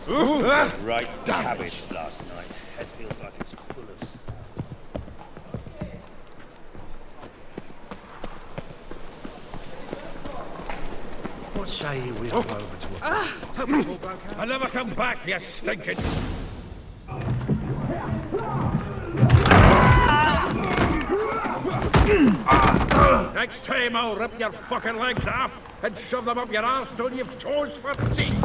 Right cabbage last night. Head feels like it's full of... What say we hop over to a... I'll never come back, you stinking... Next time I'll rip your fucking legs off and shove them up your arse till you've toes for teeth.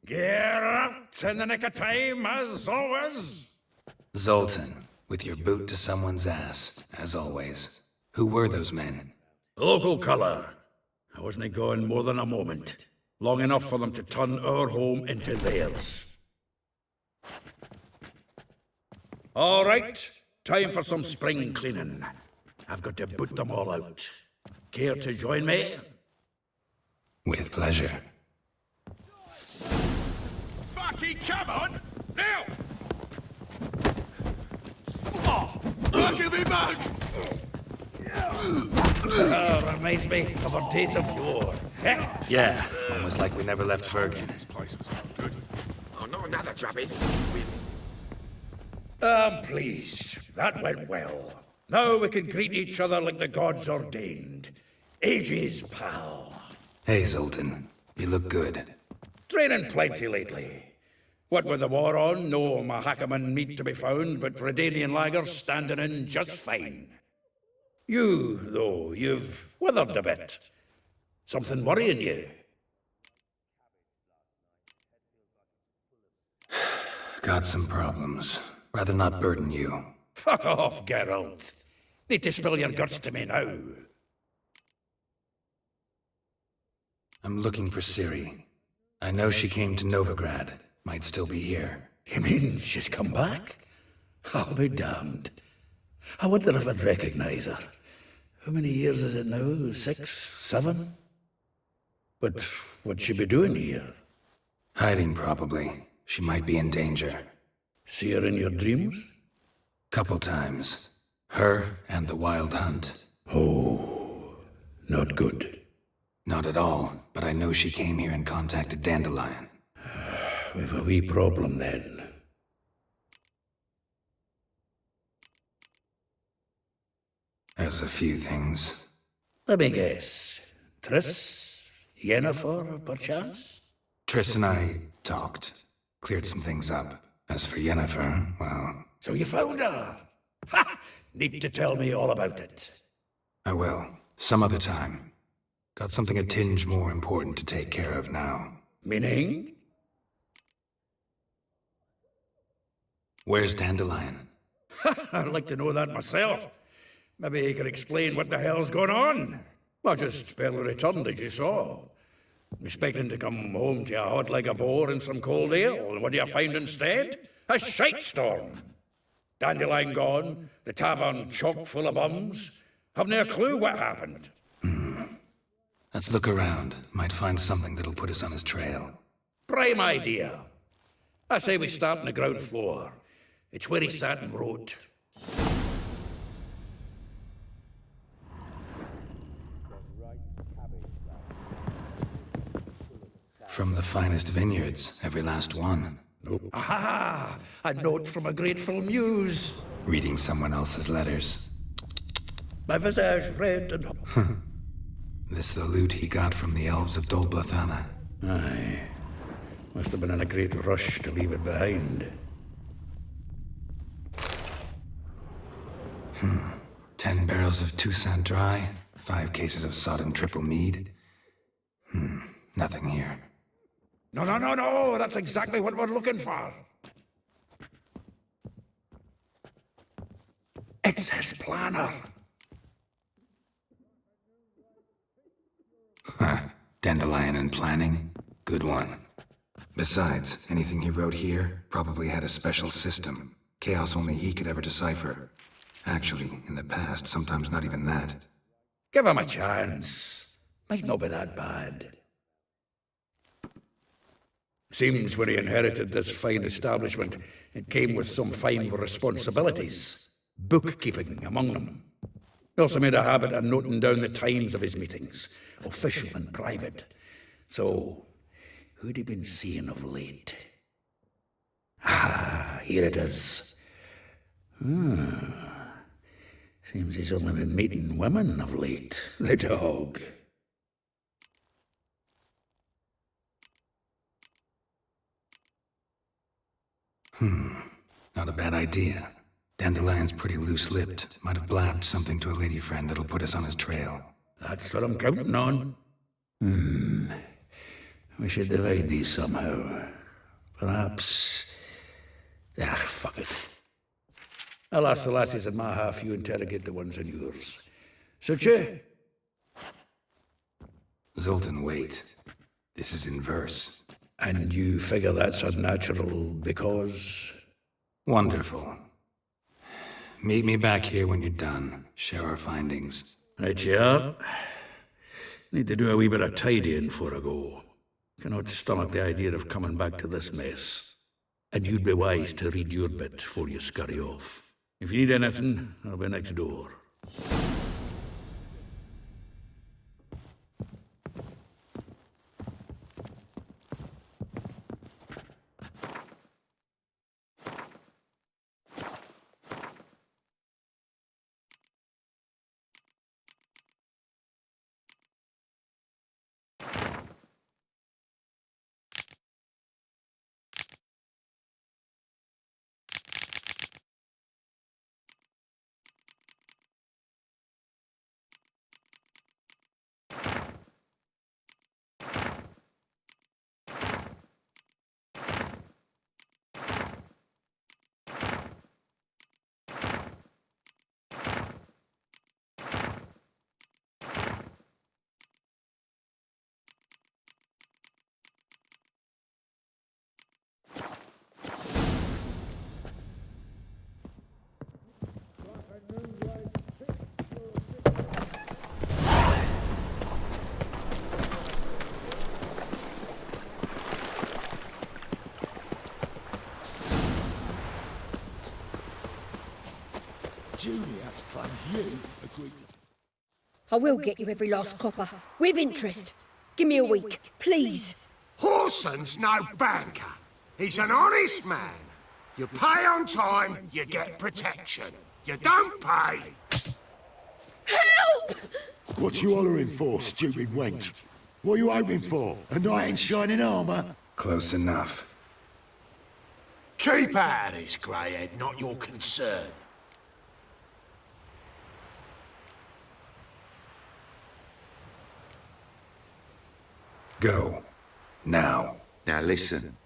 Geralt, in the nick of time, as always. Zoltan, with your boot to someone's ass, as always. Who were those men? Local colour. I wasn't gone more than a moment. Long enough for them to turn our home into theirs. All right, time for some spring cleaning. I've got to boot them all out. Care to join me? With pleasure. Fucking come on! Now! Give me back! Reminds me of our days of yore. Yeah, almost like we never left Bergen. This place was good. Oh, not another drubbing. I'm pleased. That went well. Now we can greet each other like the gods ordained. Ages, pal. Hey, Zoltan. You look good. Training plenty lately. What with the war on, no Mahakaman meat to be found, but Redanian lagers standing in just fine. You, though, you've withered a bit. Something worrying you? Got some problems. Rather not burden you. Fuck off, Geralt. Need to spill your guts to me now. I'm looking for Ciri. I know she came to Novigrad. Might still be here. You mean she's come back? I'll be damned. I wonder if I'd recognize her. How many years is it now? 6, 7? But what'd she be doing here? Hiding, probably. She might be in danger. See her in your dreams? Couple times. Her and the Wild Hunt. Oh, not good. Not at all, but I know she came here and contacted Dandelion. We've a wee problem then. There's a few things. Let me guess. Triss? Yennefer, perchance? Triss and I talked. Cleared some things up. As for Yennefer, well... So you found her? Ha! Need to tell me all about it. I will. Some other time. Got something a tinge more important to take care of now. Meaning? Where's Dandelion? I'd like to know that myself. Maybe he could explain what the hell's going on. I just barely returned, as you saw. Expecting to come home to a hot like a boar and some cold ale, and what do you find instead? A shite storm. Dandelion gone, the tavern chock full of bums. Haven't a clue what happened. Let's look around. Might find something that'll put us on his trail. Prime idea. I say we start on the ground floor. It's where he sat and wrote. From the finest vineyards, every last one. Aha! A note from a grateful muse. Reading someone else's letters. My visage red and... This the loot he got from the elves of Dolbothana. Aye. Must have been in a great rush to leave it behind. 10 barrels of Toussaint Dry, 5 cases of sodden triple mead. Nothing here. No, that's exactly what we're looking for. It's his planner. Dandelion and planning? Good one. Besides, anything he wrote here probably had a special system. Chaos only he could ever decipher. Actually, in the past, sometimes not even that. Give him a chance. Might not be that bad. Seems when he inherited this fine establishment, it came with some fine responsibilities. bookkeeping among them. He also made a habit of noting down the times of his meetings, official and private. So, who'd he been seeing of late? Ah, here it is. Seems he's only been meeting women of late, the dog. Not a bad idea. Dandelion's pretty loose-lipped. Might have blabbed something to a lady friend that'll put us on his trail. That's what I'm counting on. We should divide these somehow. Perhaps... fuck it. I'll ask the lassies in my half, you interrogate the ones in yours. Suit you? Zoltan, wait. This is in verse. And you figure that's unnatural because... Wonderful. Meet me back here when you're done. Share our findings. Right you are. Need to do a wee bit of tidying before I go. Cannot stomach the idea of coming back to this mess. And you'd be wise to read your bit before you scurry off. If you need anything, I'll be next door. Julia claims you agreed to... I will get you every last copper, with interest. Give me a week, please. Horson's no banker. He's an honest man. You pay on time, you get protection. You don't pay... Help! What you hollering for, stupid wench? What are you hoping for? A knight in shining armour? Close enough. Keep out of this, greyhead, not your concern. Go. Now. Now listen,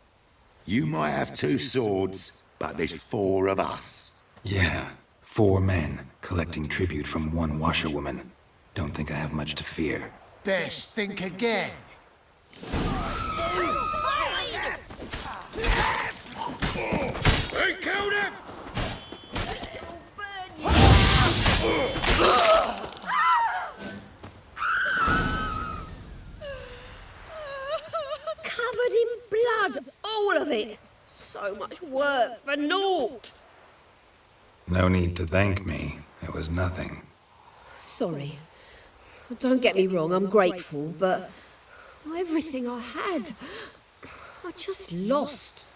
you might have two swords, but there's four of us. Yeah. 4 men, collecting tribute from one washerwoman. Don't think I have much to fear. Best think again. They killed him! Covered in blood, all of it. So much work for naught. No need to thank me. It was nothing. Sorry. Don't get me wrong, I'm grateful, but everything I had, I just lost.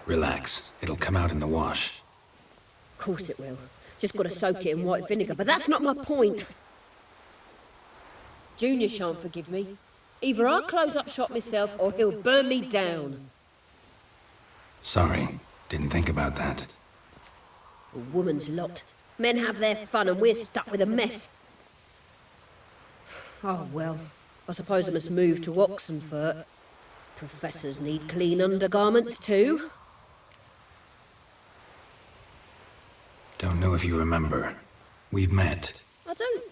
Relax. It'll come out in the wash. Of course it will. Just gotta soak it in white vinegar, but that's not my point. Junior shan't forgive me. Either I'll close up shop myself or he'll burn me down. Sorry. Didn't think about that. A woman's lot. Men have their fun and we're stuck with a mess. Oh well, I suppose I must move to Oxenfurt. Professors need clean undergarments too. Don't know if you remember. We've met. I don't...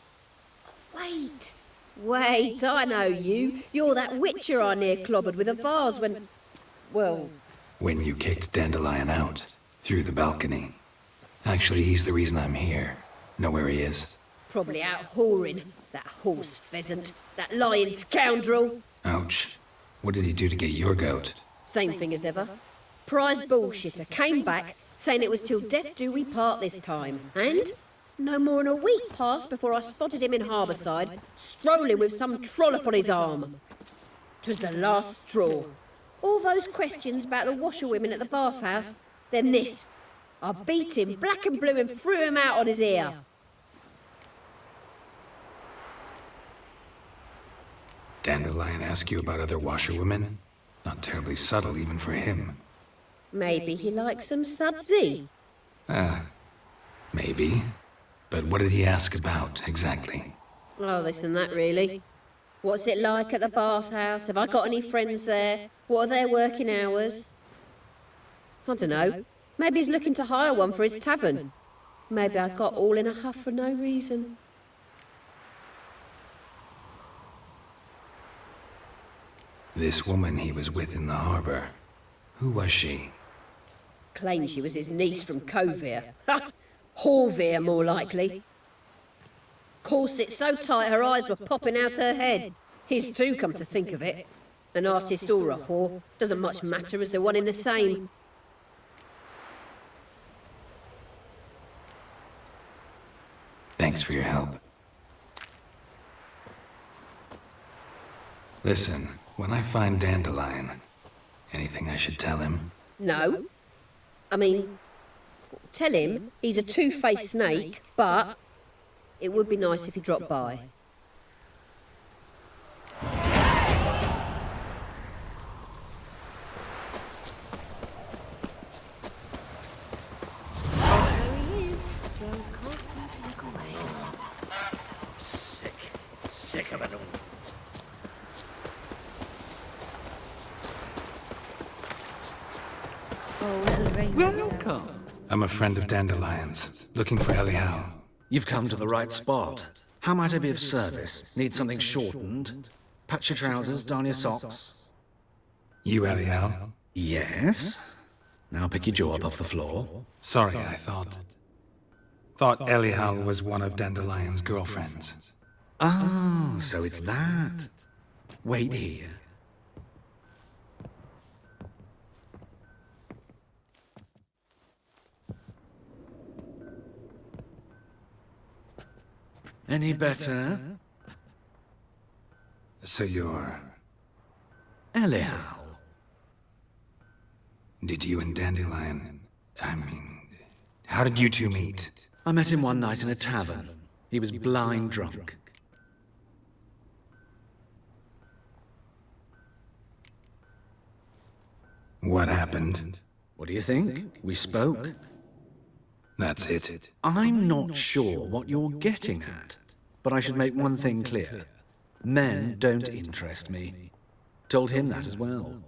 Wait, I know you. You're that witcher I near clobbered with a vase when... Well... When you kicked Dandelion out. Through the balcony. Actually, he's the reason I'm here. Know where he is? Probably out whoring. That horse pheasant. That lying scoundrel. Ouch. What did he do to get your goat? Same thing as ever. prize bullshitter came back saying it was till death do we part this time. And no more than a week passed before I spotted him in Harbourside, strolling with some trollop on his arm. 'Twas the last straw. All those questions about the washerwomen at the bathhouse, then this. I beat him black and blue and threw him out on his ear. Dandelion ask you about other washerwomen? Not terribly subtle even for him. Maybe he likes some sudsy. Maybe. But what did he ask about, exactly? Oh, this and that, really. What's it like at the bathhouse? Have I got any friends there? What are their working hours? I don't know. Maybe he's looking to hire one for his tavern. Maybe I got all in a huff for no reason. This woman he was with in the harbor. Who was she? Claimed she was his niece from Covere. Ha! Horvere, more likely. Corset so tight her eyes were popping out her head. His too, come to think of it. An artist or a whore. Doesn't much matter as they're one in the same. Thanks for your help. Listen, when I find Dandelion, anything I should tell him? No. I mean, tell him he's a two-faced snake, but it would be nice if he dropped by. Sick of it all. Welcome. I'm a friend of Dandelion's, looking for Elial. You've come to the right spot. How might I be of service? Need something shortened? Patch your trousers, darn your socks. You Elial? Yes? Now pick your jaw up off the floor. Sorry, I thought Elial was one of Dandelion's girlfriends. Oh, so it's that. Wait here. Any better? So you're... Elial. Did you and Dandelion... how did you two meet? I met him one night in a tavern. He was blind drunk. What happened? What do you think? We spoke. That's it. I'm not sure what you're getting at, but I should make one thing clear. Men don't interest me. Told him that as well.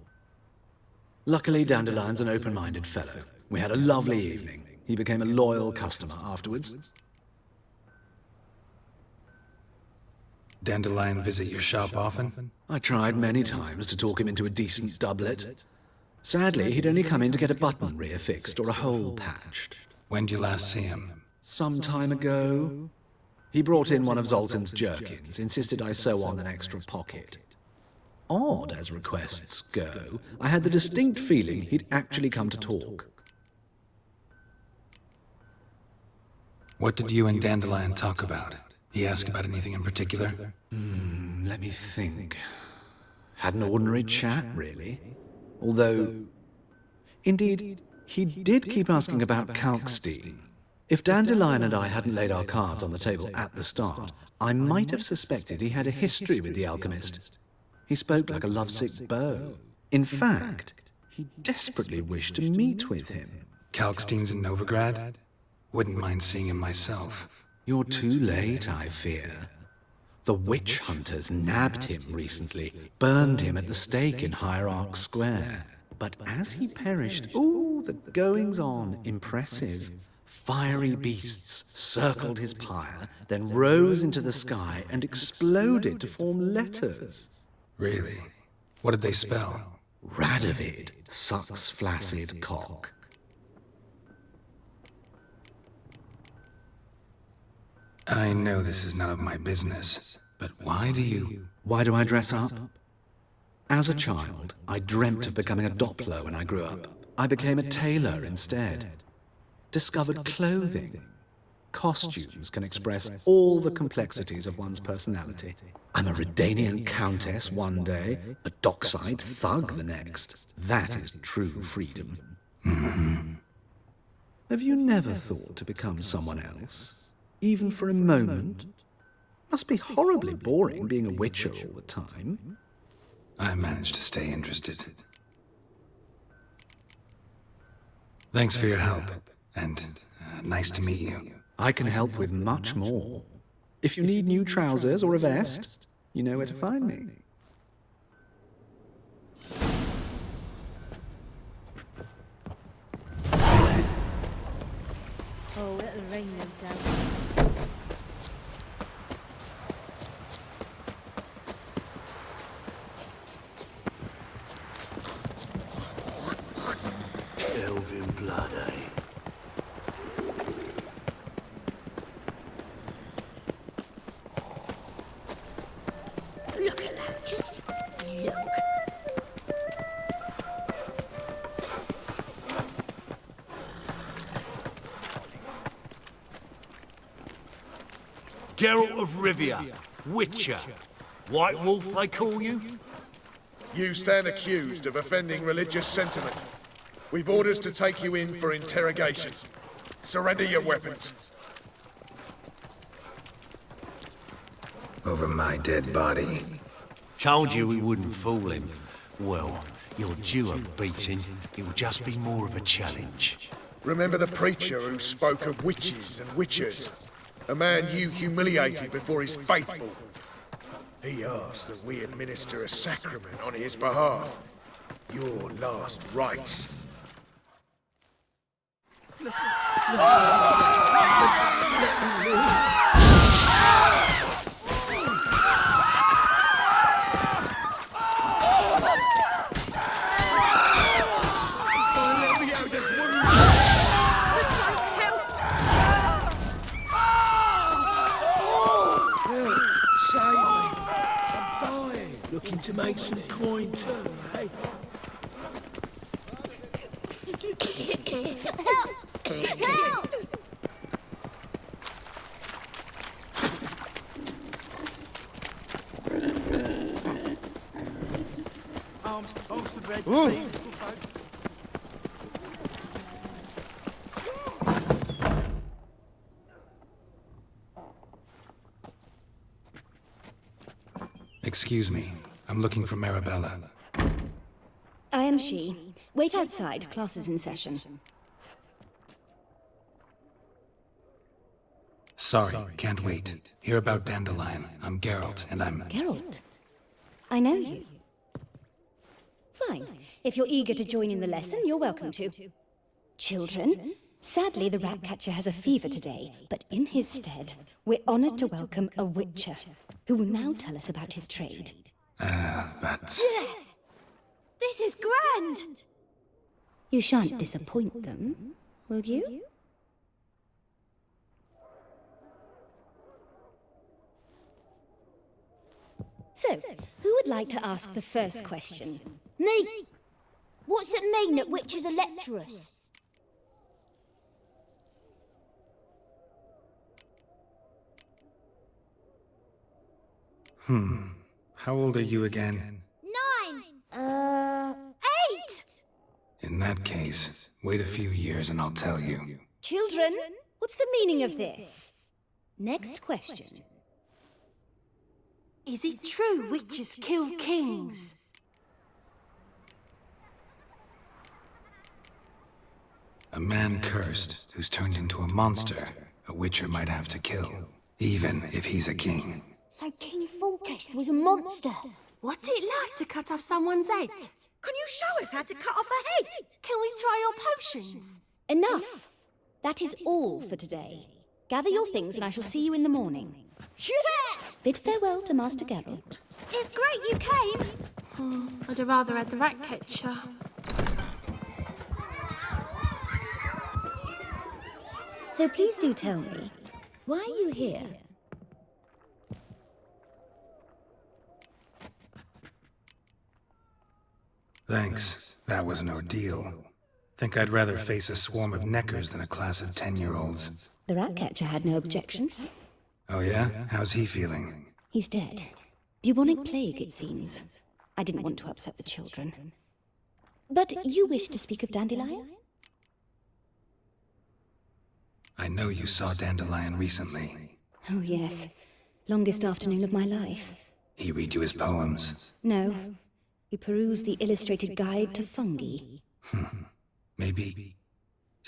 Luckily, Dandelion's an open-minded fellow. We had a lovely evening. He became a loyal customer afterwards. Dandelion visit your shop often? I tried many times to talk him into a decent doublet. Sadly, he'd only come in to get a button reaffixed or a hole patched. When did you last see him? Some time ago. He brought in one of Zoltan's jerkins, insisted I sew on an extra pocket. Odd as requests go, I had the distinct feeling he'd actually come to talk. What did you and Dandelion talk about? He asked about anything in particular? Let me think. Had an ordinary chat, really. Although, indeed, he did keep asking about Kalkstein. If Dandelion and I hadn't laid our cards on the table at the start, I might have suspected he had a history with the alchemist. He spoke like a lovesick beau. In fact, he desperately wished to meet with him. Kalkstein's in Novigrad? Wouldn't mind seeing him myself. You're too late, I fear. The witch hunters nabbed him recently, burned him at the stake in Hierarch Square. But as he perished, ooh, the goings-on, impressive. Fiery beasts circled his pyre, then rose into the sky and exploded to form letters. Really? What did they spell? Radovid sucks flaccid cock. I know this is none of my business, but why do you... Why do I dress up? As a child, I dreamt of becoming a Doppler when I grew up. I became a tailor instead. Discovered clothing. Costumes can express all the complexities of one's personality. I'm a Redanian countess one day, a dockside thug the next. That is true freedom. Have you never thought to become someone else? Even for a moment? Must be horribly boring being a witcher all the time. I managed to stay interested. Thanks for your help, and nice to meet you. I can help with much more. If you need new trousers or a vest, you know where to find me. Oh, it'll rain, no doubt. Elven blood, eh? Look at that, just look. Geralt of Rivia, Witcher. White Wolf, they call you? You stand accused of offending religious sentiment. We've orders to take you in for interrogation. Surrender your weapons. Over my dead body. Told you we wouldn't fool him. Well, you're due a beating. It'll just be more of a challenge. Remember the preacher who spoke of witches and witchers? A man you humiliated before his faithful. He asked that we administer a sacrament on his behalf. Your last rites. Looking to make some coin too, eh? Help! Arms for bread, please. Excuse me. I'm looking for Marabella. I am she. Wait outside. Class is in session. Sorry, can't wait. Hear about Dandelion. I'm Geralt, and I'm... Geralt? I know you. Fine. If you're eager to join in the lesson, you're welcome to. Children, sadly the Ratcatcher has a fever today, but in his stead, we're honored to welcome a Witcher, who will now tell us about his trade. But... This is grand! You shan't disappoint them, will you? So, who would like to ask the first question? Me! What's it mean that witches are lecturers? How old are you again? 9! 8! In that case, wait a few years and I'll tell you. Children, what's the meaning of this? Next question. Is it true witches kill kings? A man cursed who's turned into a monster, a witcher might have to kill, even if he's a king. So King Foltest was a monster. What's it like to cut off someone's head? Can you show us how to cut off a head? Can we try your potions? Enough! That is all for today. Gather your things and I shall see you in the morning. Yeah! Bid farewell to Master Geralt. It's great you came. I'd have rather had the Ratcatcher. So please do tell me, why are you here? Thanks. That was an ordeal. Think I'd rather face a swarm of neckers than a class of 10-year-olds. The Ratcatcher had no objections. Oh yeah? How's he feeling? He's dead. Bubonic plague, it seems. I didn't want to upset the children. But you wish to speak of Dandelion? I know you saw Dandelion recently. Oh yes. Longest afternoon of my life. He read you his poems? No. He perused the illustrated guide to fungi. Maybe...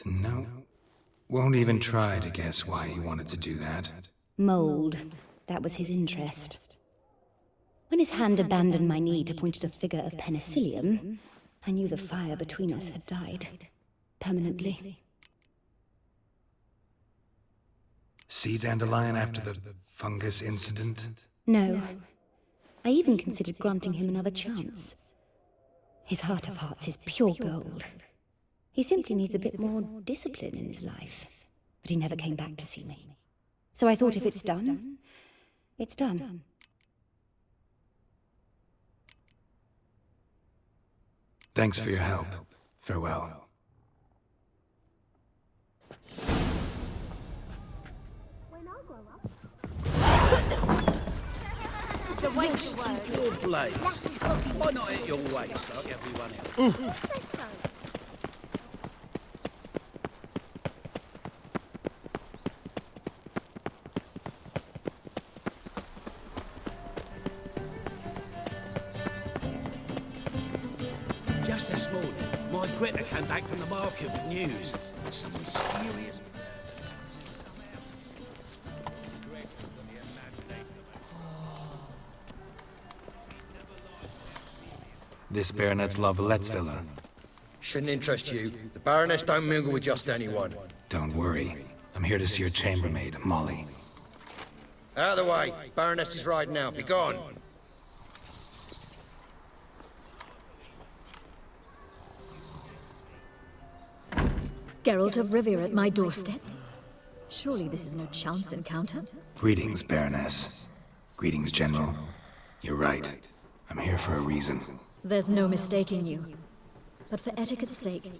No. Won't even try to guess why he wanted to do that. Mold. That was his interest. When his hand abandoned my knee to point at a figure of penicillium, I knew the fire between us had died. Permanently. See Dandelion after the fungus incident? No. I even considered granting him another chance. His heart of hearts is pure gold. He simply needs a bit more discipline in his life. But he never came back to see me. So I thought if it's done, it's done. Thanks for your help. Farewell. It's a waste of words. Your blades. Why not hit your waist like everyone else? Just this morning, my Greta came back from the market with news. Some mysterious... This Baronet's Lavallette's villa. Shouldn't interest you. The Baroness don't mingle with just anyone. Don't worry. I'm here to see your chambermaid, Molly. Out of the way. Baroness is riding out. Be gone. Geralt of Rivia at my doorstep? Surely this is no chance encounter? Greetings, Baroness. Greetings, General. You're right. I'm here for a reason. There's no mistaking you. But for etiquette's sake,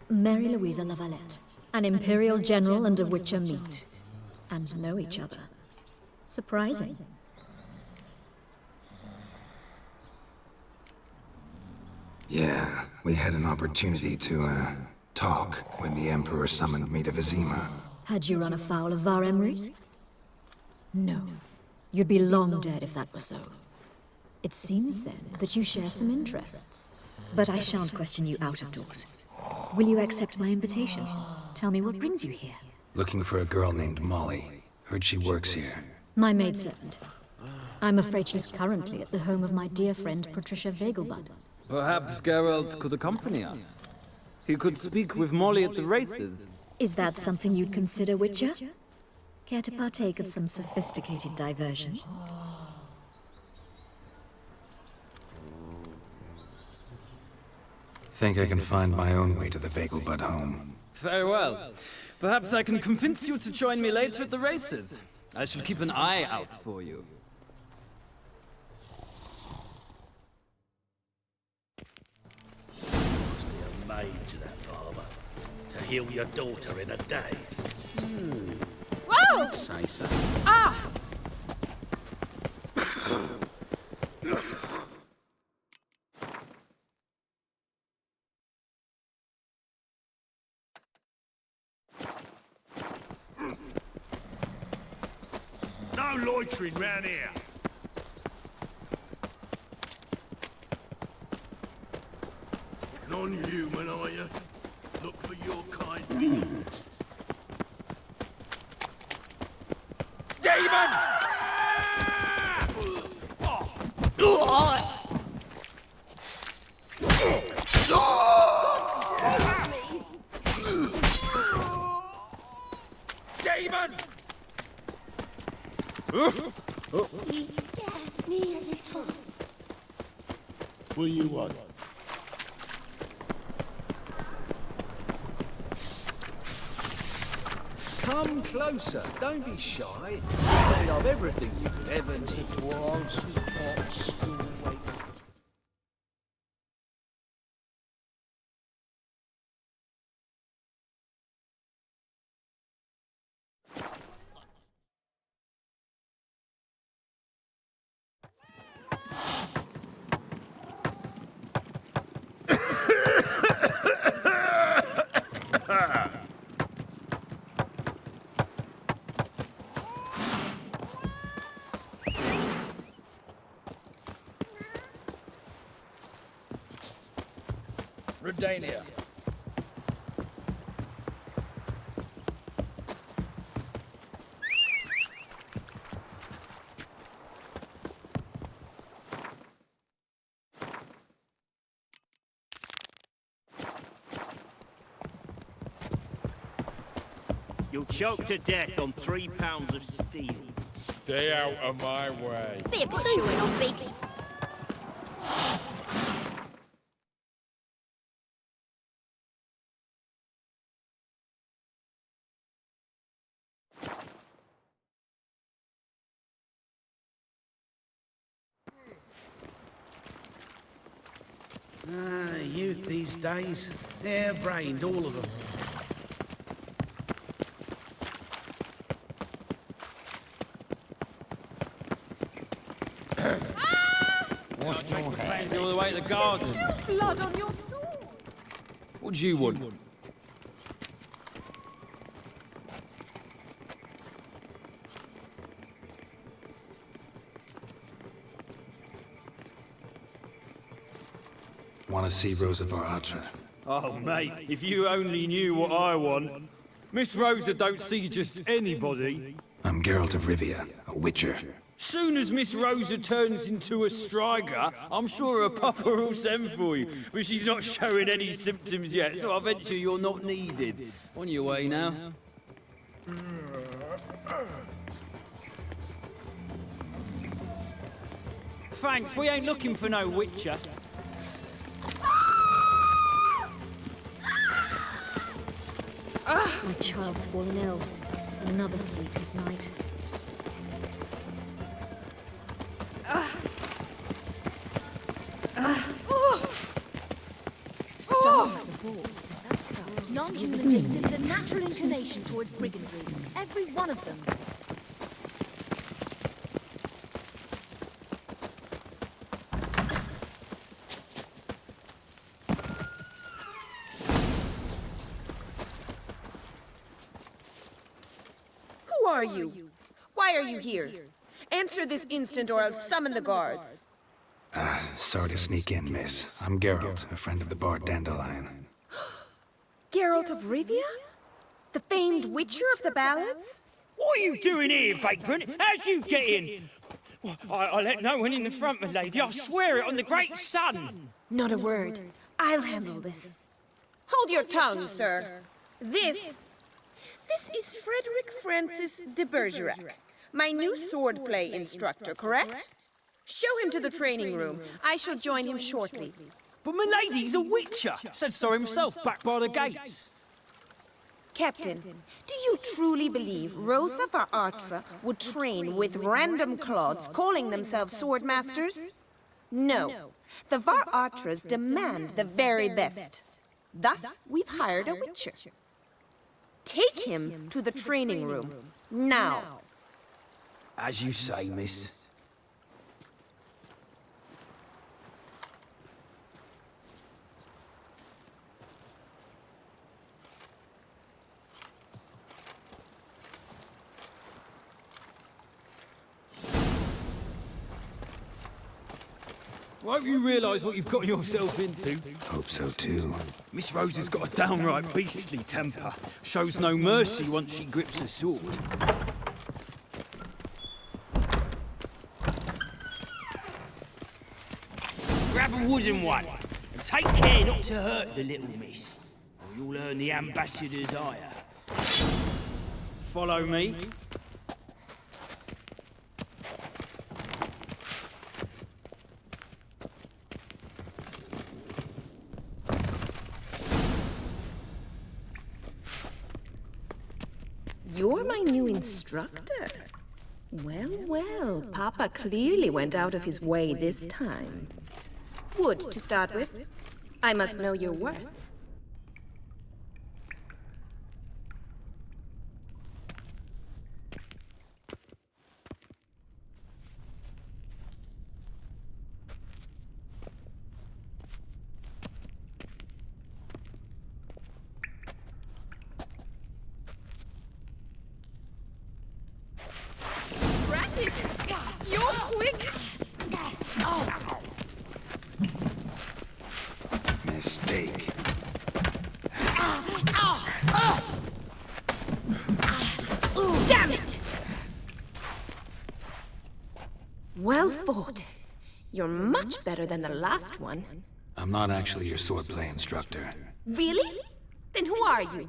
Mary Louisa Lavalette, an Imperial General and a Witcher meet. And know each other. Surprising. Yeah, we had an opportunity to, talk when the Emperor summoned me to Vizima. Had you run afoul of Var Emrys? No. You'd be long dead if that were so. It seems, then, that you share some interests. But I shan't question you out of doors. Will you accept my invitation? Tell me what brings you here. Looking for a girl named Molly. Heard she works here. My maidservant. I'm afraid she's currently at the home of my dear friend Patricia Vegelbud. Perhaps Geralt could accompany us. He could speak with Molly at the races. Is that something you'd consider, Witcher? Care to partake of some sophisticated diversion? Think I can find my own way to the Vegelbud home. Very well. Perhaps I can convince you to join me later at the races. I shall keep an eye out for you. Must be a maid to that father. To heal your daughter in a day. Whoa! Say so. Ah! No loitering round here. Non-human, are you? Look for your kind. Demon! Demon! He scared me a little. What do you want? Come closer. Don't be shy. Made of everything you could ever need. The dwarves, orcs, wait. Redania. You'll choke to death on 3 pounds of steel. Stay out of my way. Be a bit chewing on bacon. Youth these days. Hair-brained, all of them. Wash your hands all the way to the garden. There's still blood on your sword. What do you want? Want to see Rosa Varatra? Oh, mate, if you only knew what I want. Miss Rosa don't see just anybody. I'm Geralt of Rivia, a witcher. Soon as Miss Rosa turns into a striker, I'm sure her papa will send for you. But she's not showing any symptoms yet, so I venture you're not needed. On your way now. Thanks, we ain't looking for no witcher. My child's fallen ill. Another sleepless night. Non-humans exhibit a natural inclination towards brigandry. Every one of them. Who are you? Why are you here? Answer this instant or I'll summon the guards. Sorry to sneak in, miss. I'm Geralt, a friend of the bard Dandelion. Geralt of Rivia? The famed witcher of the ballads? What are you doing here, vagrant? How'd you get in? I let no one in the front, my lady. I swear it on the great sun. Not a word. I'll handle this. Hold your tongue, sir. This is Frederick Francis de Bergerac, my new swordplay instructor, correct? Show him to the training room. I shall join him shortly. But my lady's a witcher! Said so himself back by the gates. Captain, do you truly believe Rosa Varatra would train with random clods calling themselves sword masters? No. The Varatras demand the very best. Thus, we've hired a witcher. Take him to the training room. Now. As you say, miss. Won't you realise what you've got yourself into? Hope so too. Miss Rosa's got a downright beastly temper. Shows no mercy once she grips a sword. Grab a wooden one, and take care not to hurt the little miss, or you'll earn the ambassador's ire. Follow me. You're my new instructor? Well, well, Papa clearly went out of his way this time. Wood, to start with. I must know your worth. You're quick! Mistake. Well fought. You're much better than the last one. I'm not actually your swordplay instructor. Really? Then who are you?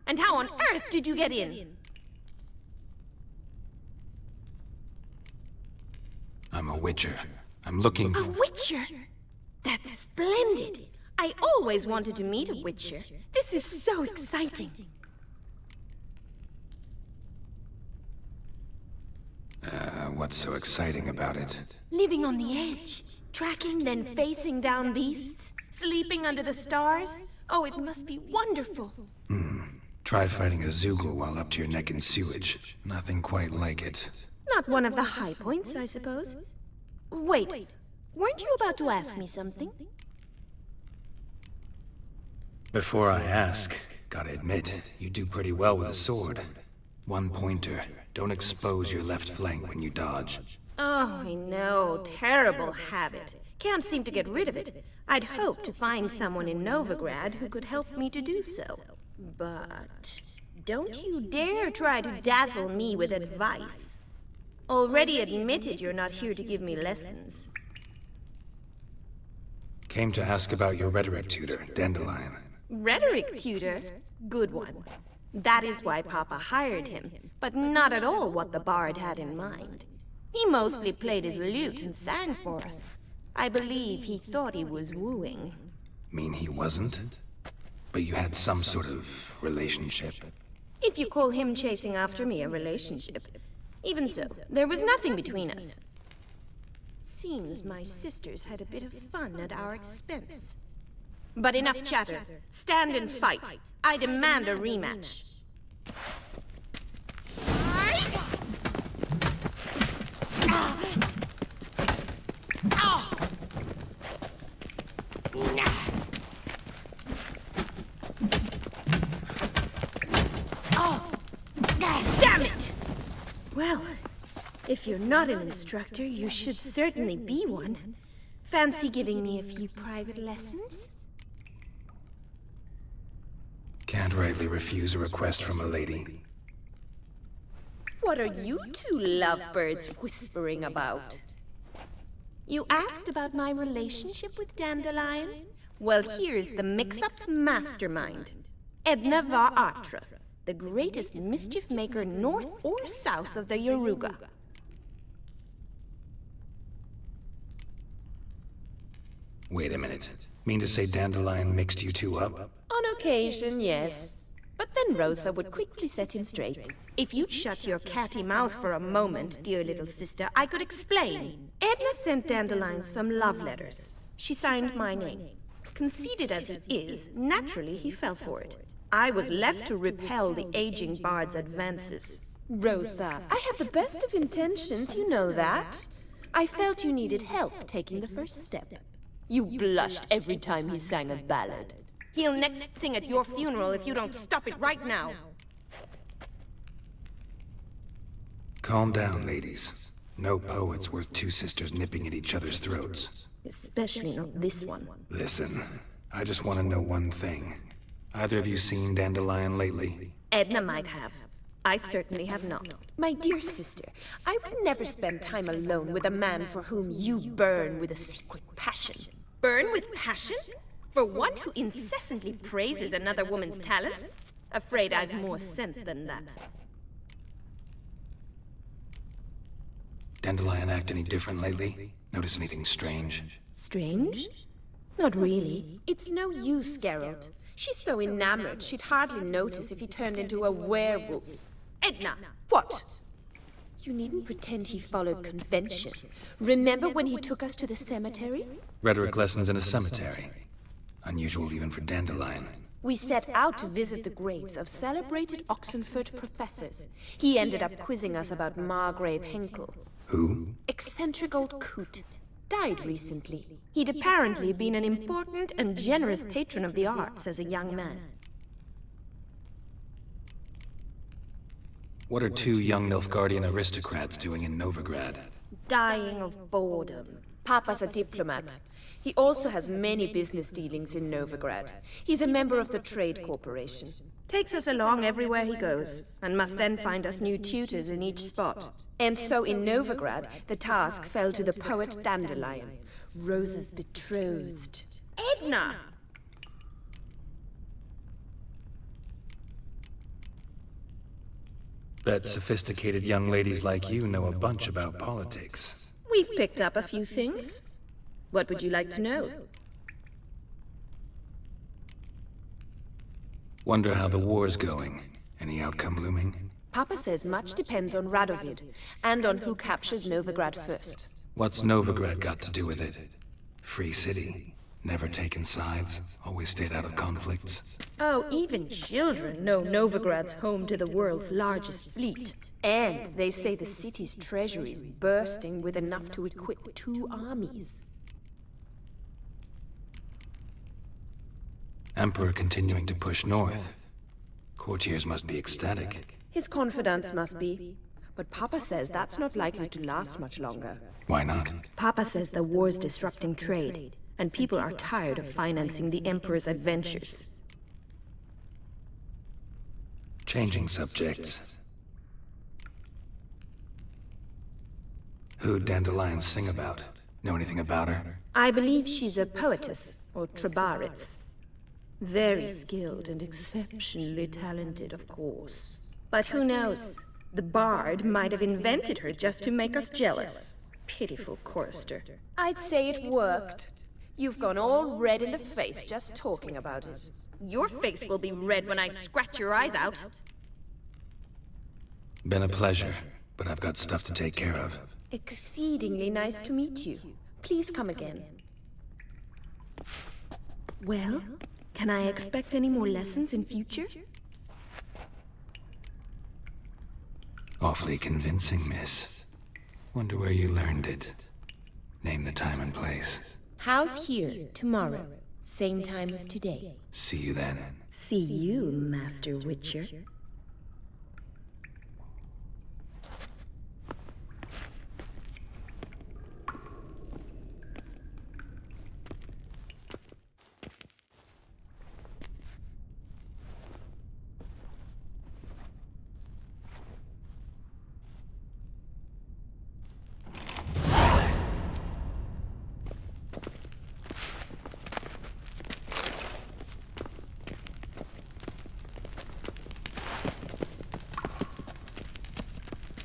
And how on earth did you get in? I'm a witcher. I'm looking A witcher? That's splendid. I always wanted to meet a witcher. This is so exciting. What's so exciting about it? Living on the edge. Tracking, then facing down beasts. Sleeping under the stars. Oh, it must be wonderful. Try fighting a Zoogle while up to your neck in sewage. Nothing quite like it. Not one of the high points, I suppose. Wait, weren't you about to ask me something? Before I ask, gotta admit, you do pretty well with a sword. One pointer. Don't expose your left flank when you dodge. Oh, I know. Terrible habit. Can't seem to get rid of it. I'd hoped to find someone in Novigrad who could help me to do so. But don't you dare try to dazzle me with advice. Already admitted you're not here to give me lessons. Came to ask about your rhetoric tutor, Dandelion. Rhetoric tutor? Good one. That is why Papa hired him, but not at all what the bard had in mind. He mostly played his lute and sang for us. I believe he thought he was wooing. Mean he wasn't? But you had some sort of relationship? If you call him chasing after me a relationship. Even so, there was nothing between us. Seems my sisters had a bit of fun at our expense. But enough chatter. Stand and fight. I demand a rematch. Damn it! Well, if you're not an instructor, you should certainly be one. Fancy giving me a few private lessons? Can't rightly refuse a request from a lady. What are you two lovebirds whispering about? You asked about my relationship with Dandelion? Well, here's the mix-up's mastermind. Edna var Atra, the greatest mischief maker north or south of the Yaruga. Wait a minute. Mean to say Dandelion mixed you two up? On occasion, yes. But then Rosa would quickly set him straight. If you'd shut your catty mouth for a moment, dear little sister, I could explain. Edna sent Dandelion some love letters. She signed my name. Conceited as he is, naturally he fell for it. I was left to repel the aging bard's advances. Rosa, I had the best of intentions, you know that. I felt you needed help taking the first step. You blushed every time he sang a ballad. He'll next sing at your funeral if you don't stop it right now. Calm down, ladies. No poet's worth two sisters nipping at each other's throats. Especially not this one. Listen, I just want to know one thing. Either of you seen Dandelion lately? Edna might have. I certainly have not. My dear sister, I would never spend time alone with a man for whom you burn with a secret passion. Burn with passion? For one who incessantly praises another woman's talents? Afraid I've more sense than that. Dandelion act any different lately? Notice anything strange? Strange? Not really. It's no use, Geralt. She's so enamored she'd hardly notice if he turned into a werewolf. Edna! What? You needn't pretend he followed convention. Remember when he took us to the cemetery? Rhetoric lessons in a cemetery. Unusual even for Dandelion. We set out to visit the graves of celebrated Oxenford professors. He ended up quizzing us about Margrave Henkel. Who? Eccentric old coot. Died recently. He'd apparently been an important and generous patron of the arts as a young man. What are two young Nilfgaardian aristocrats doing in Novigrad? Dying of boredom. Papa's a diplomat. He also has many business dealings in Novigrad. He's a member of the Trade Corporation. Takes us along everywhere he goes, and must then find us new tutors in each spot. And so in Novigrad, the task fell to the poet Dandelion, Rosa's betrothed. Edna! Bet sophisticated young ladies like you know a bunch about politics. We've picked up a few things. What would you like to know? Wonder how the war's going. Any outcome looming? Papa says much depends on Radovid, and on who captures Novigrad first. What's Novigrad got to do with it? Free city. Never taken sides. Always stayed out of conflicts. Oh, even children know Novigrad's home to the world's largest fleet. And they say the city's treasury's bursting with enough to equip 2 armies. Emperor continuing to push north. Courtiers must be ecstatic. His confidants must be. But Papa says that's not likely to last much longer. Why not? Papa says the war's disrupting trade, and people are tired of financing the Emperor's adventures. Changing subjects. Who'd Dandelion sing about? Know anything about her? I believe she's a poetess, or Trebaritz. Very skilled and exceptionally talented, of course. But who knows? The bard might have invented her just to make us jealous. Pitiful chorister. I'd say it worked. You've gone all red in the face just talking about it. Your face will be red when I scratch your eyes out. Been a pleasure, but I've got stuff to take care of. Exceedingly nice to meet you. Please come again. Well, can I expect any more lessons in future? Awfully convincing, miss. Wonder where you learned it. Name the time and place. House here, tomorrow. Same time as today. See you then. See you, Master Witcher.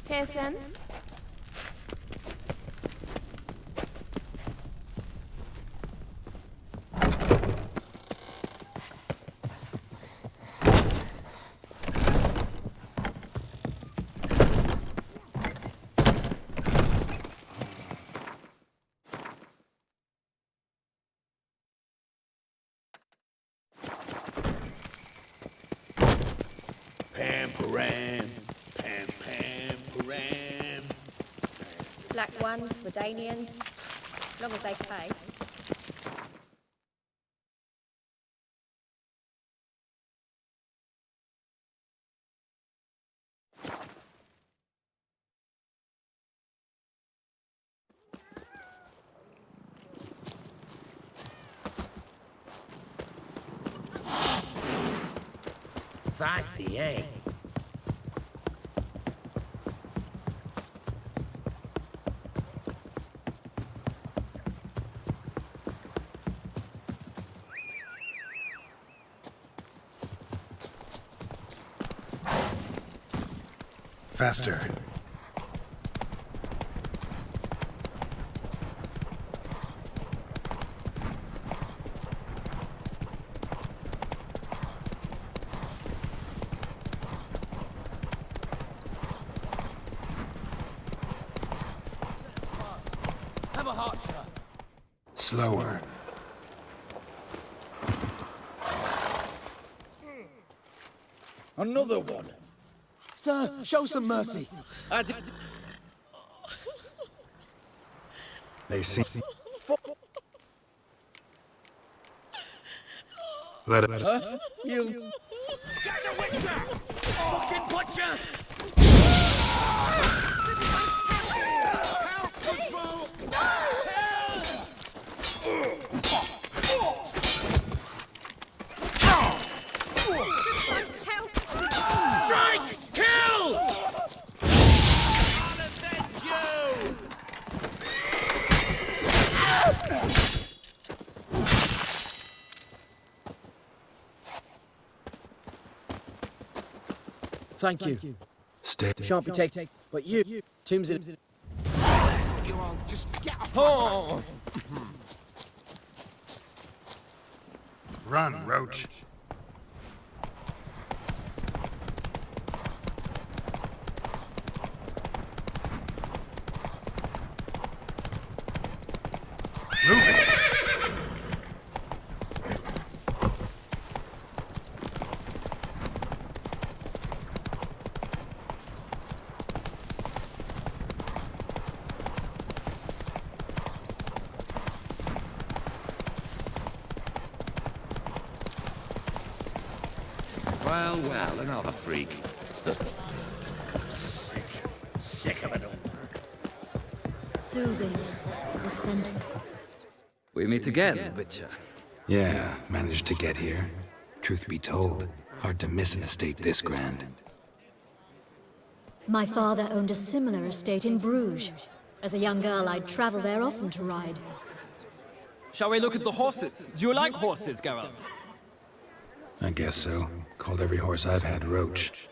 Tessin? Pam-param, pam-pam-param. Black ones, Redanians, as long as they pay. Feisty, eh? Faster. Have a heart, sir. Slower. Another one. Sir, show some mercy. They seem... Let it... Huh? You... Get the Witcher! Fucking butcher! Help! Thank you. Stay. Shan't be taken. But you, Tombs in. You all just get off Oh! Run, Roach. Move it! Well, another freak. Sick of it all. Soothing. The scent. We meet again, Witcher. Yeah, managed to get here. Truth be told, hard to miss an estate this grand. My father owned a similar estate in Bruges. As a young girl, I'd travel there often to ride. Shall we look at the horses? Do you like horses, Geralt? I guess so. Called every horse I've had Roach.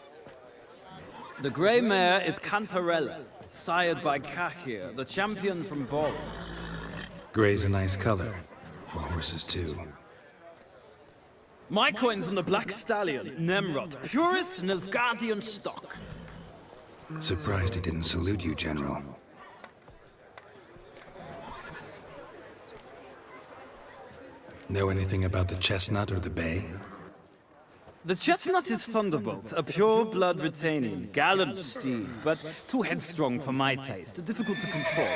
The grey mare is Cantarella, sired by Cacería, the champion from Vol. Grey's a nice color. For horses, too. My coin's on the black stallion, Nemrod, purest Nilfgaardian stock. Surprised he didn't salute you, General. Know anything about the chestnut or the bay? The chestnut is Thunderbolt, a pure-blood Britannian, gallant steed, but too headstrong for my taste, difficult to control.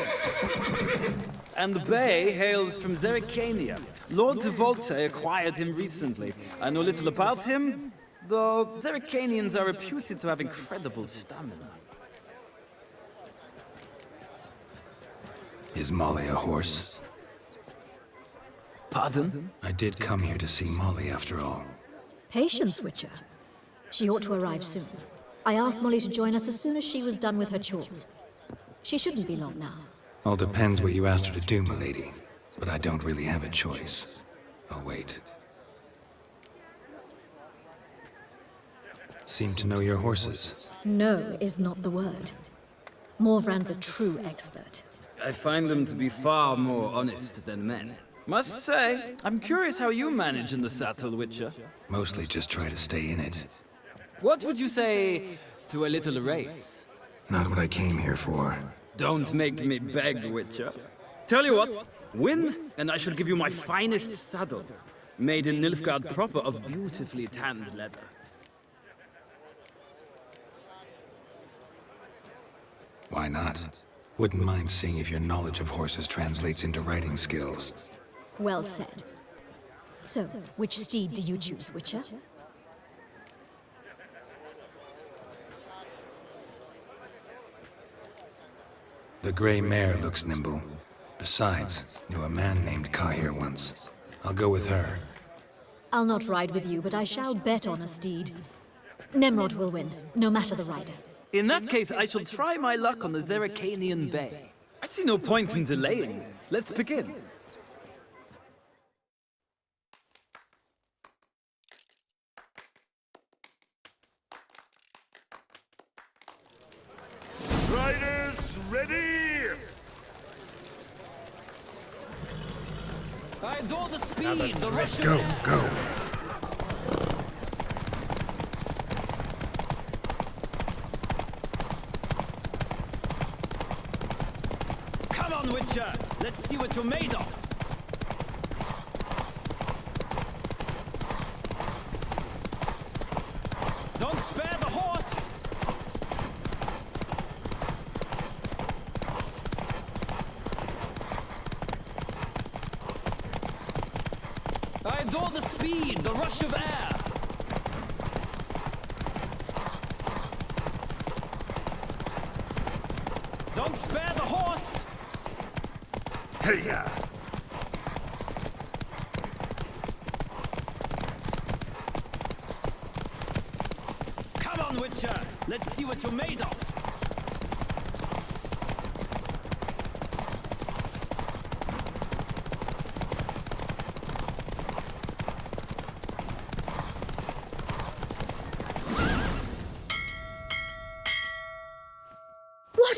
And the bay hails from Zerrikania. Lord de Volte acquired him recently. I know little about him, though Zerrikanians are reputed to have incredible stamina. Is Molly a horse? Pardon? I did come here to see Molly, after all. Patience, Witcher. She ought to arrive soon. I asked Molly to join us as soon as she was done with her chores. She shouldn't be long now. All depends what you asked her to do, milady. But I don't really have a choice. I'll wait. Seem to know your horses. No is not the word. Morvran's a true expert. I find them to be far more honest than men. Must say, I'm curious how you manage in the saddle, Witcher. Mostly just try to stay in it. What would you say to a little race? Not what I came here for. Don't make me beg, Witcher. Tell you what, win, and I shall give you my finest saddle, made in Nilfgaard proper of beautifully tanned leather. Why not? Wouldn't mind seeing if your knowledge of horses translates into riding skills. Well said. So, which steed do you choose, Witcher? The gray mare looks nimble. Besides, knew a man named Ka here once. I'll go with her. I'll not ride with you, but I shall bet on a steed. Nemrod will win, no matter the rider. In that case, I shall try my luck on the Zerrikanian Bay. I see no point in delaying this. Let's begin. Riders, ready! I adore the speed, the rush of Go, air. go. Come on, Witcher! Let's see what you're made of! Don't spare the horse! I adore the speed, the rush of air! Don't spare the horse! Hey-ya! Come on, Witcher! Let's see what you're made of!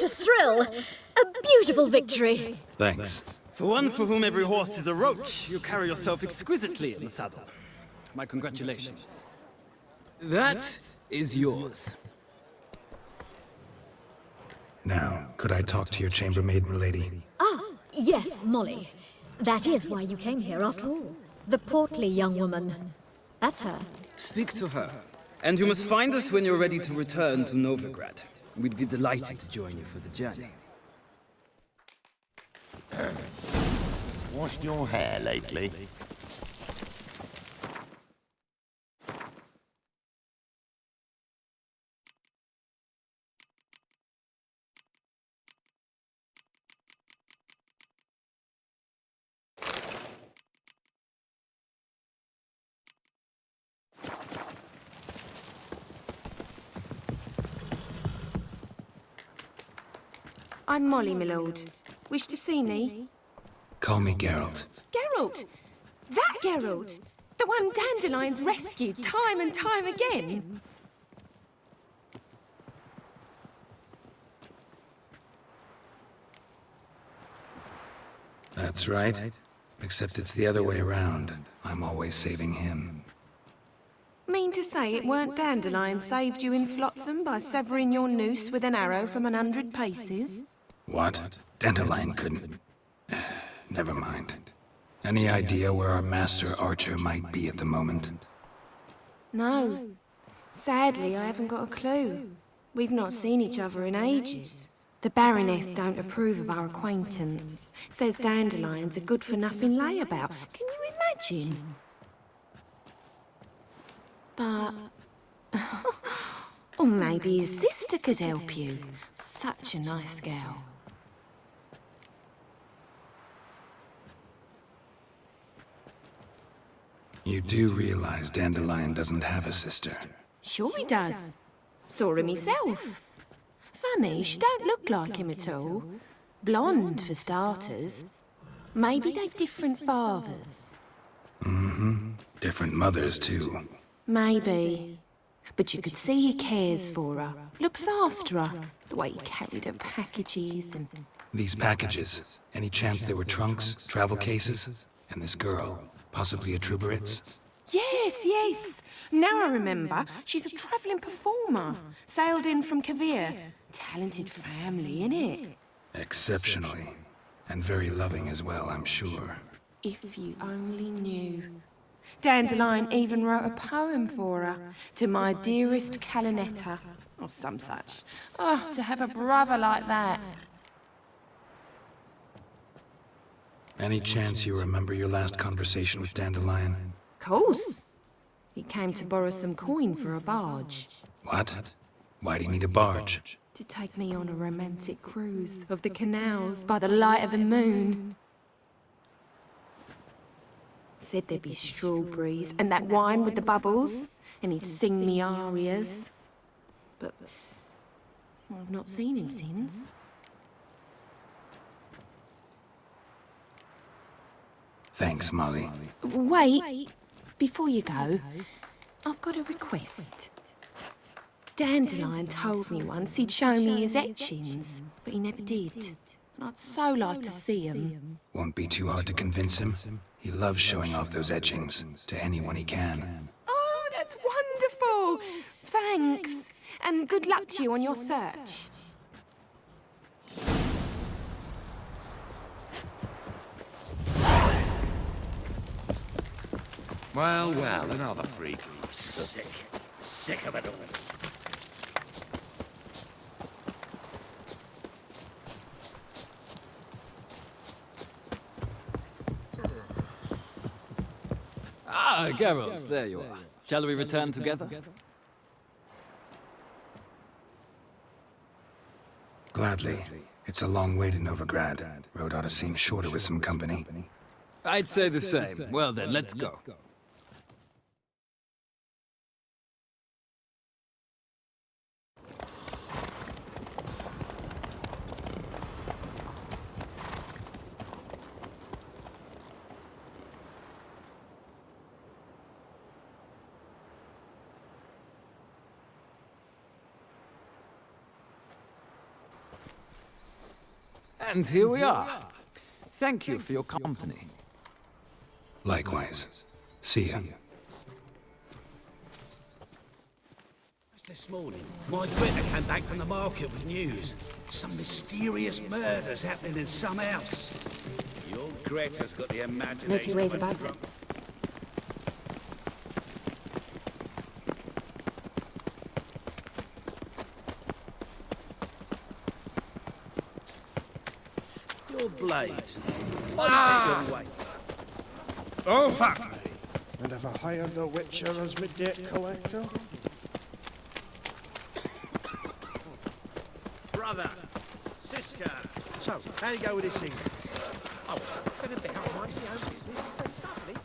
What a thrill! A beautiful victory. Thanks. For one for whom every horse is a roach, you carry yourself exquisitely in the saddle. My congratulations. That is yours. Now, could I talk to your chambermaid, milady? Ah, yes, Molly. That is why you came here after all. The portly young woman. That's her. Speak to her. And you must find us when you're ready to return to Novigrad. We'd be delighted to join you for the journey. Washed your hair lately? I'm Molly, my lord. Wish to see me? Call me Geralt. Geralt! That Geralt! The one Dandelion's rescued time and time again! That's right. Except it's the other way around. I'm always saving him. Mean to say it weren't Dandelion saved you in Flotsam by severing your noose with an arrow from 100 paces? What? Dandelion couldn't... Never mind. Any idea where our master archer might be at the moment? No. Sadly, I haven't got a clue. We've not seen each other in ages. The Baroness don't approve of our acquaintance. Says Dandelion's a good-for-nothing layabout. Can you imagine? But... or maybe his sister could help you. Such a nice girl. You do realize Dandelion doesn't have a sister? Sure he does. Saw him himself. Funny, she don't look like him at all. Blonde, for starters. Maybe they've different fathers. Mm-hmm. Different mothers, too. Maybe. But you could see he cares for her. Looks after her. The way he carried her packages and... These packages, any chance they were trunks, travel cases? And this girl, possibly a Truberitz? Yes, yes. Now I remember. She's a travelling performer. Sailed in from Cacería. Talented family, innit? Exceptionally. And very loving as well, I'm sure. If you only knew. Dandelion even wrote a poem for her. To my dearest Calinetta. Or some such. Oh, to have a brother like that. Any chance you remember your last conversation with Dandelion? Course. He came to borrow some coin for a barge. What? Why do you need a barge? To take me on a romantic cruise of the canals by the light of the moon. Said there'd be strawberries and that wine with the bubbles, and he'd sing me arias. But I've not seen him since. Thanks, Molly. Wait, before you go, I've got a request. Dandelion told me once he'd show me his etchings, but he never did. And I'd so like to see them. Won't be too hard to convince him. He loves showing off those etchings to anyone he can. Oh, that's wonderful! Thanks, and good luck to you on your search. Well, well, another freak. Sick. Sick of it all. Ah, Geralt, there you are. Shall we return together? Gladly. It's a long way to Novigrad. Road ought to seem shorter with some company. I'd say the same. Well then, let's go. And here we are. Thank you for your company. Likewise. See ya. This morning, my Greta came back from the market with news. Some mysterious murders happening in some house. Your Greta's got the imagination. No two ways about it. Your blades. Why your weight? Oh, fuck me. And have I hired a witcher as my debt collector? Brother, sister. So, how do you go with this thing? Oh, been a bit of mind your own business. Pretty subtly.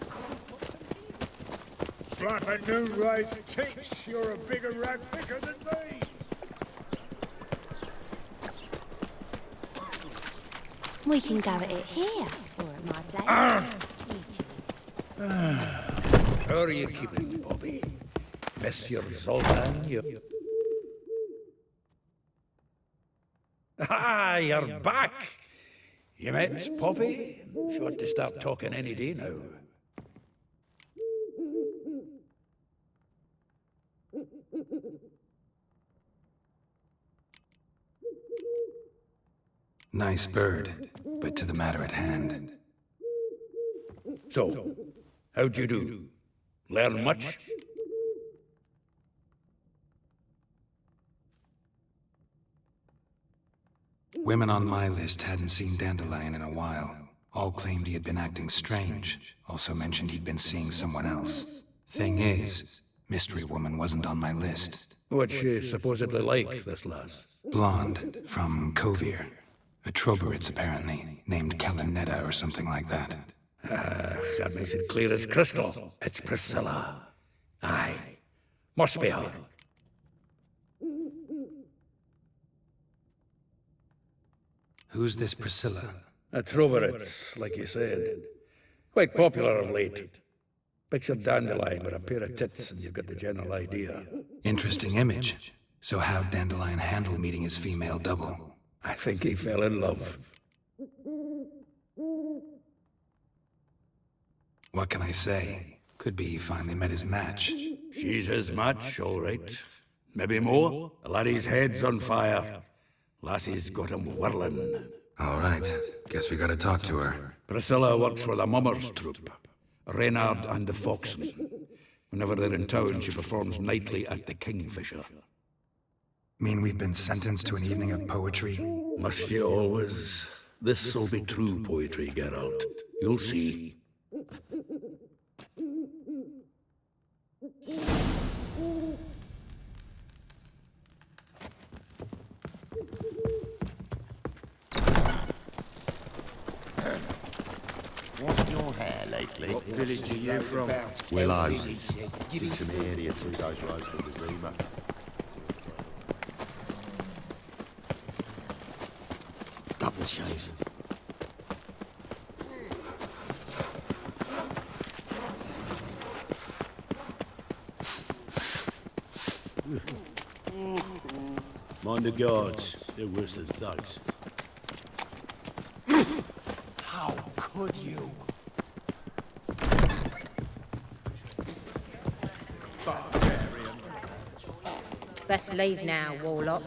Slap a new race tits. You're a bigger rag picker than me. We can go at it here, or at my place. How are you keeping, Bobby? Monsieur Zoltan, you... Ah, you're back! You met Poppy? She ought to start talking any day now. Nice bird, but to the matter at hand. So, how'd you do? Learn much? Women on my list hadn't seen Dandelion in a while. All claimed he had been acting strange. Also mentioned he'd been seeing someone else. Thing is, Mystery Woman wasn't on my list. What's she supposedly like, this lass? Blonde, from Kovir. A Troberitz, apparently, named Kalinetta or something like that. That makes it clear as crystal. It's Priscilla. Aye. Must be her. Who's this Priscilla? A Troberitz, like you said. Quite popular of late. Picture Dandelion with a pair of tits and you've got the general idea. Interesting image. So how'd Dandelion handle meeting his female double? I think he fell in love. What can I say? Could be he finally met his match. She's his match, all right. Maybe more. The laddie's head's on fire. Lassie's got him whirling. All right. Guess we gotta talk to her. Priscilla works for the Mummers troupe. Reynard and the Foxman. Whenever they're in town, she performs nightly at the Kingfisher. Mean we've been sentenced to an evening of poetry? Must you always? This'll be true poetry, Geralt. You'll see. What's your hair lately? What village are you from? Willows. It's an area 2 days road from the Zima. Double shave. Mind the guards. They're worse than thugs. How could you? Barbarian. Best leave now, Warlock.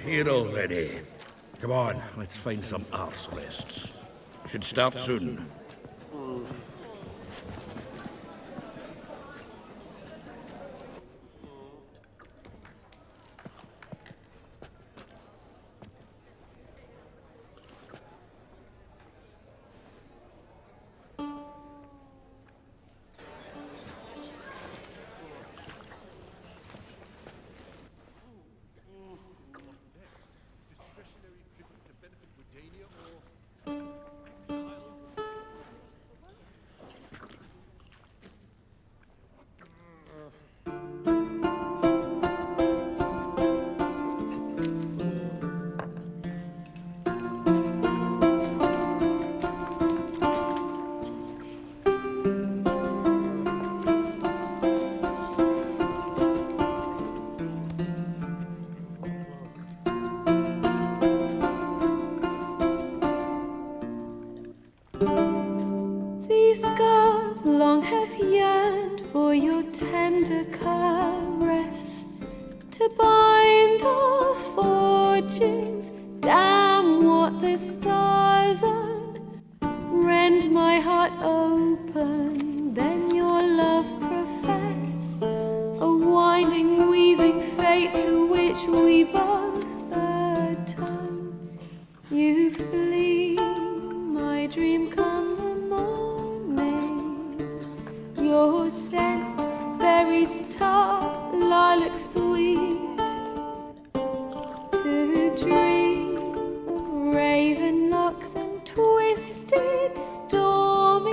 Here already. Come on, let's find some arse rests. Should start soon. to bind our fortunes. Damn what the stars own. Rend my heart open, then your love profess. A winding, weaving fate to which we both atone. You flee, my dream come the morning. Your scent, berries tart, lilac sweet. To dream of raven locks and twisted, stormy,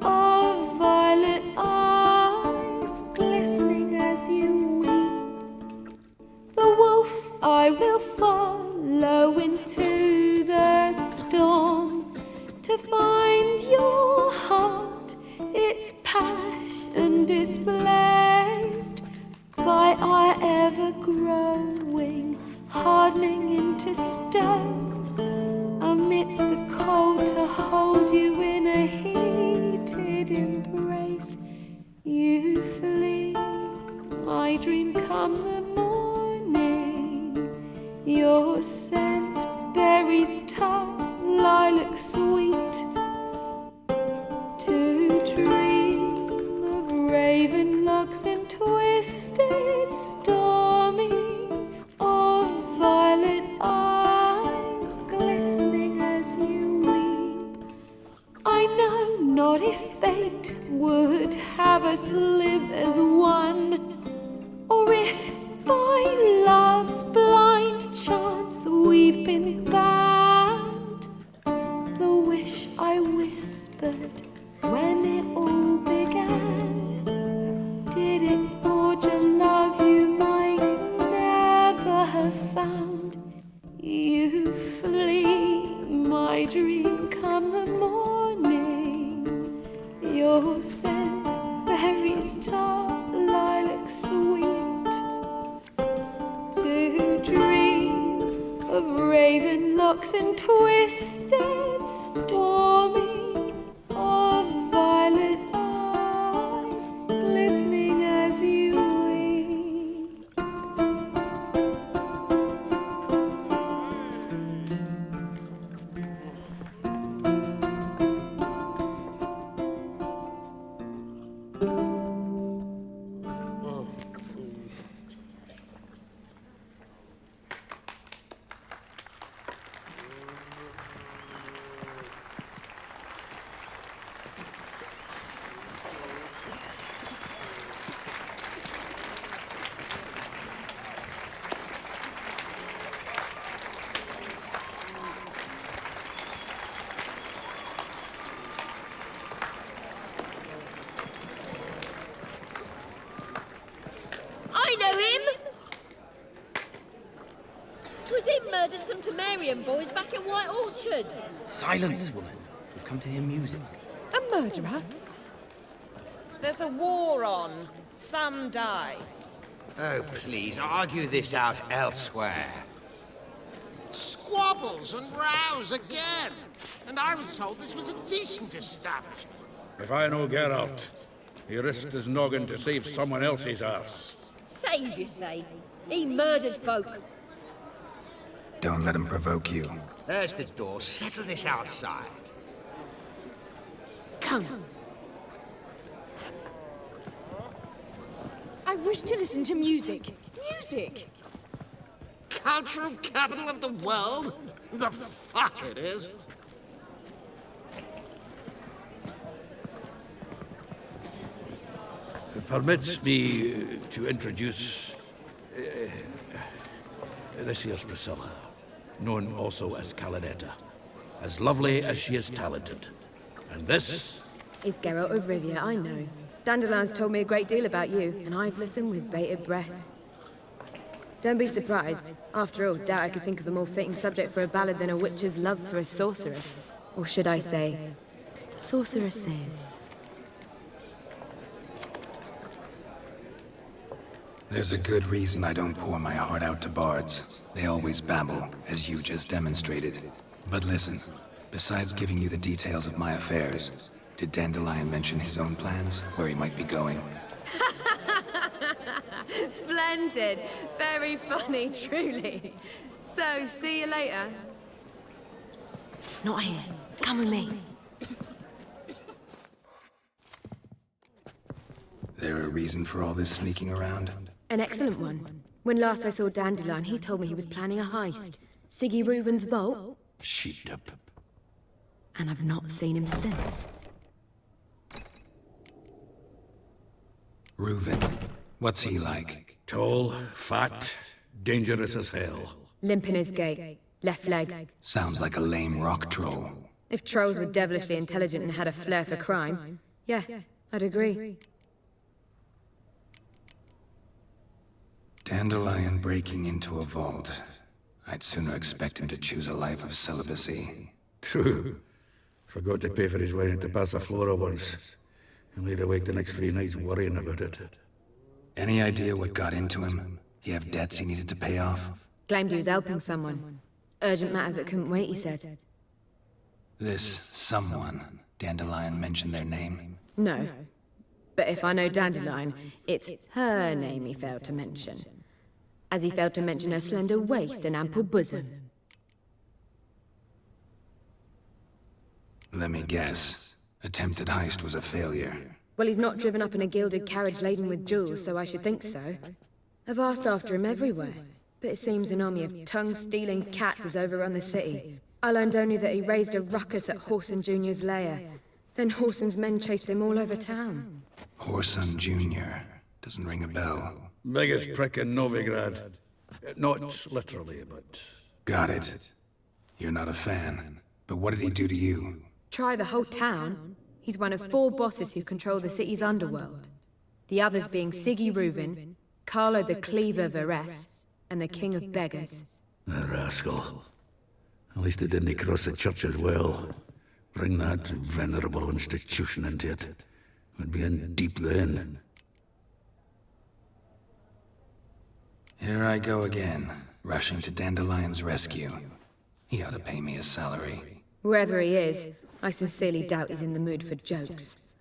of violet eyes glistening as you weep. The wolf I will follow into the storm to find your heart, its passion displaced by our ever-growing, hardening into stone. Amidst the cold to hold you in a heated embrace. You flee, my dream come the morning. Your scent, berries tart, lilac sweet. To dream of raven locks and twisted, stormy, of violet eyes glistening as you weep. I know not if fate would have us live as one, or if by love's blind chance we've been bound. The wish I whispered when it all began, did it forge a love you might never have found? You flee, my dream come the morning. Your scent, berries tart, lilac sweet. To dream of raven locks and twisted, stormy, of violet eyes glistening as you weep. I know him! 'Twas him murdered some Temerian boys back in White Orchard. Silence, woman. We've come to hear music. A murderer? There's a war on. Some die. Oh, please, argue this out elsewhere. Squabbles and rows again. And I was told this was a decent establishment. If I know Geralt, he risked his noggin to save someone else's arse. Save, you say? He murdered folk. Don't let him provoke you. There's the door. Settle this outside. Come. I wish to listen to music. Music! Cultural capital of the world? The fuck it is. Permit me to introduce... this here's Priscilla, known also as Calinetta. As lovely as she is talented. And this... It's Geralt of Rivia, I know. Dandelion's told me a great deal about you, and I've listened with bated breath. Don't be surprised. After all, doubt I could think of a more fitting subject for a ballad than a witch's love for a sorceress. Or should I say, sorceresses. There's a good reason I don't pour my heart out to bards. They always babble, as you just demonstrated. But listen, besides giving you the details of my affairs, did Dandelion mention his own plans, where he might be going? Splendid. Very funny, truly. So, see you later. Not here. Come with me. There a reason for all this sneaking around? An excellent one. When last I saw Dandelion, he told me he was planning a heist. Siggy Reuven's vault. Sheet up. And I've not seen him since. Reuven. What's he like? Tall, fat, dangerous as hell. Limp in his gait. Left leg. Sounds like a lame rock troll. If trolls were devilishly intelligent and had a flair for crime, yeah, I'd agree. Dandelion breaking into a vault. I'd sooner expect him to choose a life of celibacy. True. Forgot to pay for his wine at the Passaflora once. And laid awake the next 3 nights worrying about it. Any idea what got into him? He have debts he needed to pay off? Claimed he was helping someone. Urgent matter that couldn't wait, he said. This someone, Dandelion mentioned their name? No. But if I know Dandelion, it's her name he failed to mention. As he failed to mention her slender waist and ample bosom. Let me guess. Attempted heist was a failure. Well, he's not driven up in a gilded carriage laden with jewels, so I should think so. I've asked after him everywhere, but it seems an army of tongue-stealing cats has overrun the city. I learned only that he raised a ruckus at Whoreson Jr.'s lair. Then Whoreson's men chased him all over town. Whoreson Jr. Doesn't ring a bell. Biggest prick in Novigrad. Not literally, but... Got it. You're not a fan. But what did he do to you? Try the whole town. He's one of 4 bosses who control the city's underworld. The others being Siggy Reuven, Carlo the Cleaver Varese, and the King of Beggars. The rascal. At least he didn't cross the church as well. Bring that venerable institution into it. We'd be in deep then. Here I go again, rushing to Dandelion's rescue. He ought to pay me a salary. Wherever he is, I sincerely doubt he's in the mood for jokes.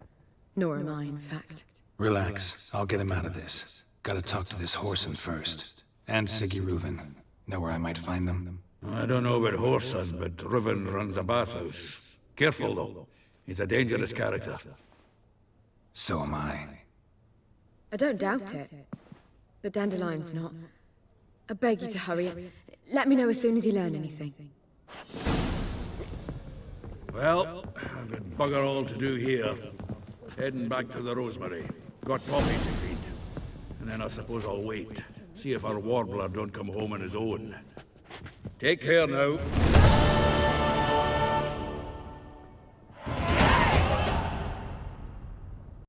Nor am I, in fact. Relax, I'll get him out of this. Gotta talk to this Whoreson first. And Siggy Reuven. Know where I might find them? I don't know about Whoreson, but Reuven runs a bathhouse. Careful, though. He's a dangerous character. So am I. I don't doubt it. But Dandelion's not. I beg you to hurry. Let me know as soon as you learn anything. Well, I've got bugger all to do here. Heading back to the Rosemary. Got Poppy to feed. And then I suppose I'll wait. See if our warbler don't come home on his own. Take care now.